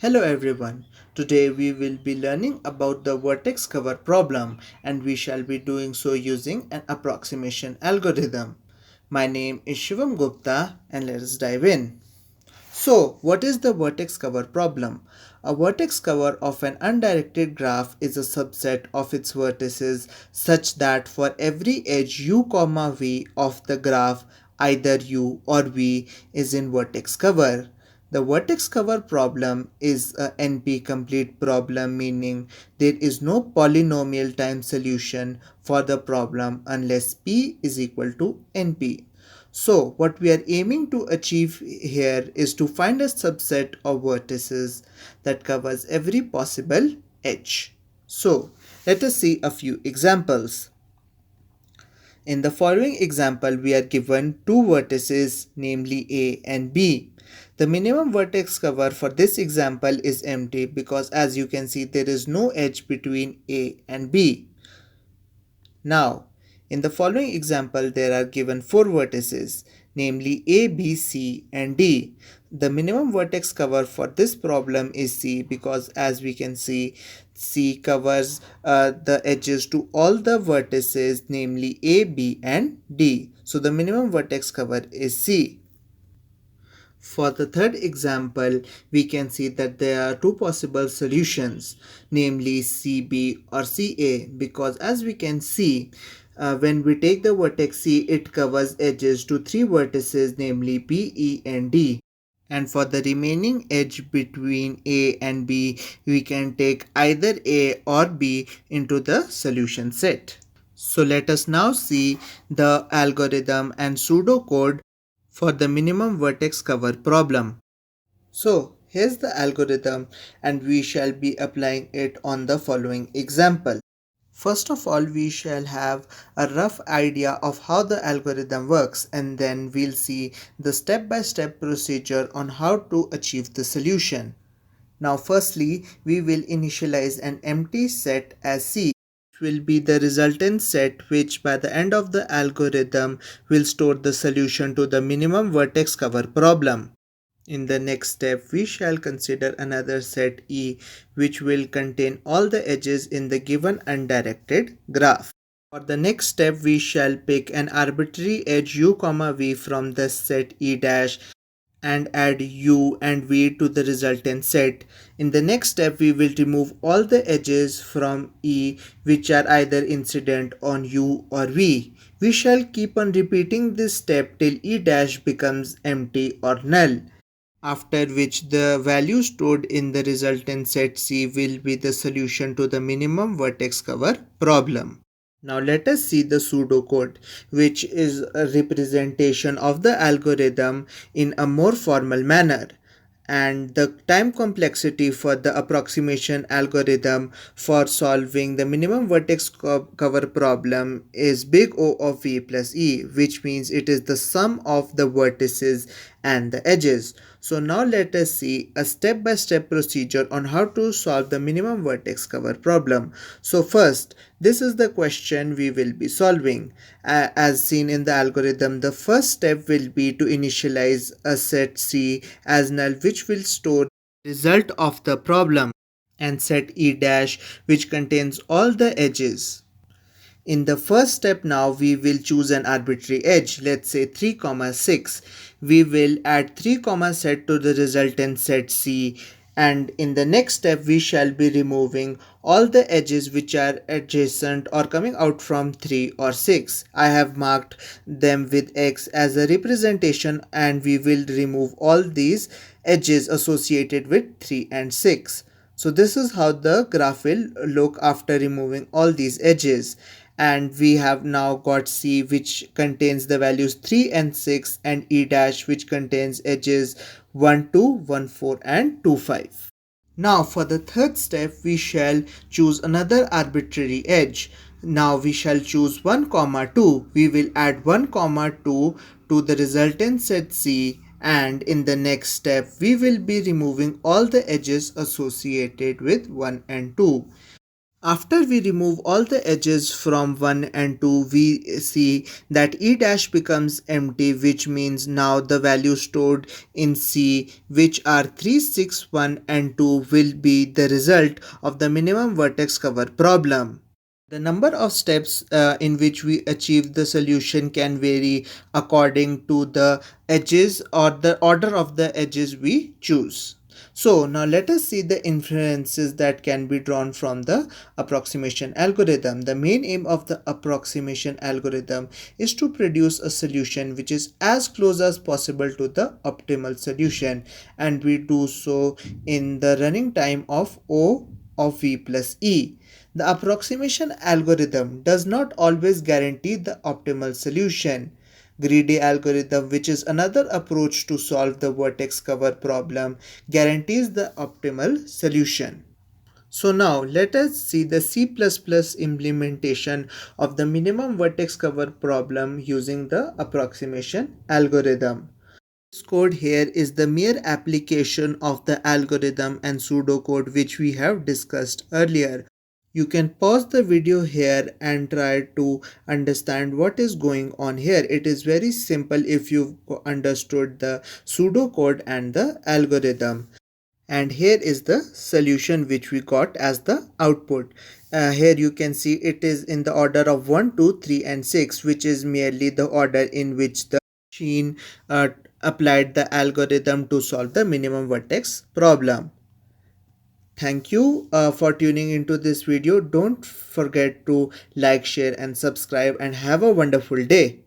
Hello everyone. Today we will be learning about the vertex cover problem and we shall be doing so using an approximation algorithm. My name is Shivam Gupta and let us dive in. So, what is the vertex cover problem? A vertex cover of an undirected graph is a subset of its vertices such that for every edge u, v of the graph, either u or v is in vertex cover. The vertex cover problem is a NP-complete problem, meaning there is no polynomial time solution for the problem unless P is equal to NP. So what we are aiming to achieve here is to find a subset of vertices that covers every possible edge. So let us see a few examples. In the following example, we are given two vertices, namely A and B. The minimum vertex cover for this example is empty because as you can see there is no edge between A and B. Now, in the following example, there are given four vertices, namely A, B, C, and D. The minimum vertex cover for this problem is C because as we can see, C covers the edges to all the vertices, namely A, B, and D. So the minimum vertex cover is C. For the third example, we can see that there are two possible solutions, namely CB or CA, because as we can see, when we take the vertex C, it covers edges to three vertices, namely B, E, and D. And for the remaining edge between A and B, we can take either A or B into the solution set. So let us now see the algorithm and pseudocode for the minimum vertex cover problem. So here's the algorithm and we shall be applying it on the following example. First of all, we shall have a rough idea of how the algorithm works and then we'll see the step-by-step procedure on how to achieve the solution. Now firstly, we will initialize an empty set as C, which will be the resultant set which by the end of the algorithm will store the solution to the minimum vertex cover problem. In the next step, we shall consider another set E which will contain all the edges in the given undirected graph. For the next step, we shall pick an arbitrary edge u, v from the set E dash and add u and v to the resultant set. In the next step, we will remove all the edges from E which are either incident on u or v. We shall keep on repeating this step till E dash becomes empty or null, after which the value stored in the resultant set C will be the solution to the minimum vertex cover problem. Now let us see the pseudocode, which is a representation of the algorithm in a more formal manner. And the time complexity for the approximation algorithm for solving the minimum vertex cover problem is big O of v plus e, which means it is the sum of the vertices and the edges. So now let us see a step-by-step procedure on how to solve the minimum vertex cover problem. So first, this is the question we will be solving. As seen in the algorithm, the first step will be to initialize a set C as null which will store the result of the problem and set E dash which contains all the edges. In the first step now we will choose an arbitrary edge, let's say 3, 6. We will add 3, set to the resultant set C, and in the next step we shall be removing all the edges which are adjacent or coming out from 3 or 6. I have marked them with X as a representation and we will remove all these edges associated with 3 and 6. So this is how the graph will look after removing all these edges. And we have now got C which contains the values 3 and 6 and E dash which contains edges 1, 2, 1, 4 and 2, 5. Now for the third step we shall choose another arbitrary edge. Now we shall choose 1, 2. We will add 1, 2 to the resultant set C, and in the next step we will be removing all the edges associated with 1 and 2. After we remove all the edges from 1 and 2, we see that E dash becomes empty, which means now the value stored in C, which are 3, 6, 1 and 2, will be the result of the minimum vertex cover problem. The number of steps in which we achieve the solution can vary according to the edges or the order of the edges we choose. So now let us see the inferences that can be drawn from the approximation algorithm. The main aim of the approximation algorithm is to produce a solution which is as close as possible to the optimal solution, and we do so in the running time of O of V plus E. The approximation algorithm does not always guarantee the optimal solution. Greedy algorithm, which is another approach to solve the vertex cover problem, guarantees the optimal solution. So now let us see the C++ implementation of the minimum vertex cover problem using the approximation algorithm. This code here is the mere application of the algorithm and pseudocode which we have discussed earlier. You can pause the video here and try to understand what is going on here. It is very simple if you've understood the pseudocode and the algorithm. And here is the solution which we got as the output. Here you can see it is in the order of 1, 2, 3 and 6, which is merely the order in which the machine applied the algorithm to solve the minimum vertex problem. Thank you for tuning into this video. Don't forget to like, share and subscribe, and have a wonderful day.